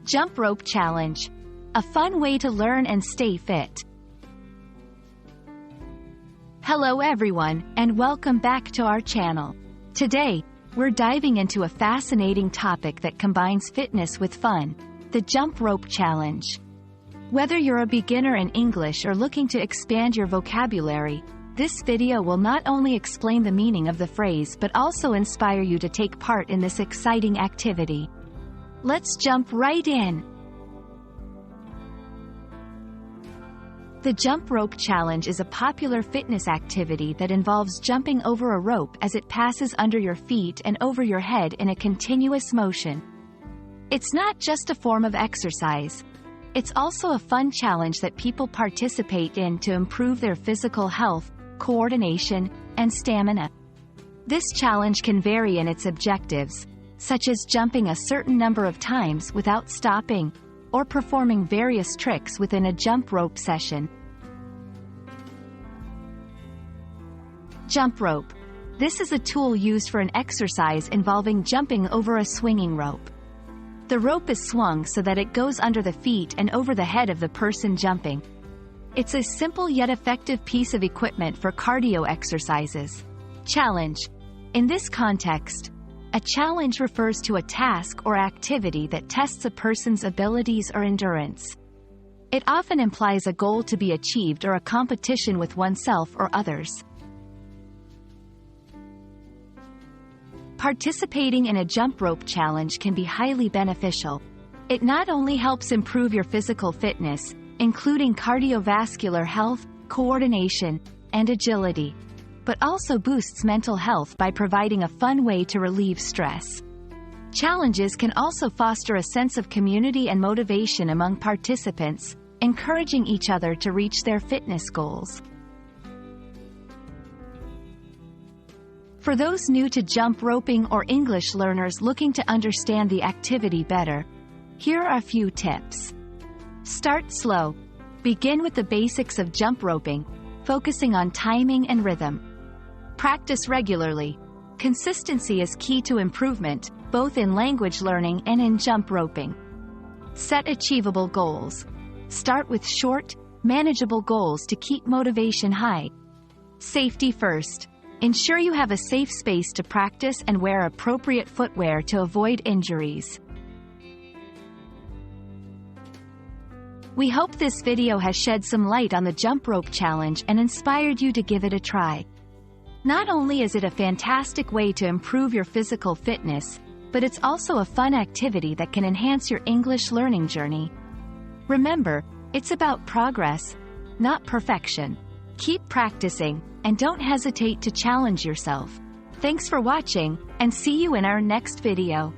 Jump Rope Challenge. A fun way to learn and stay fit. Hello everyone, and welcome back to our channel. Today, we're diving into a fascinating topic that combines fitness with fun, the Jump Rope Challenge. Whether you're a beginner in English or looking to expand your vocabulary, this video will not only explain the meaning of the phrase but also inspire you to take part in this exciting activity. Let's jump right in. The Jump Rope Challenge is a popular fitness activity that involves jumping over a rope as it passes under your feet and over your head in a continuous motion. It's not just a form of exercise. It's also a fun challenge that people participate in to improve their physical health, coordination, and stamina. This challenge can vary in its objectives, such as jumping a certain number of times without stopping, or performing various tricks within a jump rope session. Jump rope. This is a tool used for an exercise involving jumping over a swinging rope. The rope is swung so that it goes under the feet and over the head of the person jumping. It's a simple yet effective piece of equipment for cardio exercises. Challenge. In this context, a challenge refers to a task or activity that tests a person's abilities or endurance. It often implies a goal to be achieved or a competition with oneself or others. Participating in a jump rope challenge can be highly beneficial. It not only helps improve your physical fitness, including cardiovascular health, coordination, and agility, but also boosts mental health by providing a fun way to relieve stress. Challenges can also foster a sense of community and motivation among participants, encouraging each other to reach their fitness goals. For those new to jump roping or English learners looking to understand the activity better, here are a few tips. Start slow. Begin with the basics of jump roping, focusing on timing and rhythm. Practice regularly. Consistency is key to improvement, both in language learning and in jump roping. Set achievable goals. Start with short, manageable goals to keep motivation high. Safety first. Ensure you have a safe space to practice and wear appropriate footwear to avoid injuries. We hope this video has shed some light on the jump rope challenge and inspired you to give it a try. Not only is it a fantastic way to improve your physical fitness, but it's also a fun activity that can enhance your English learning journey. Remember, it's about progress, not perfection. Keep practicing, and don't hesitate to challenge yourself. Thanks for watching, and see you in our next video.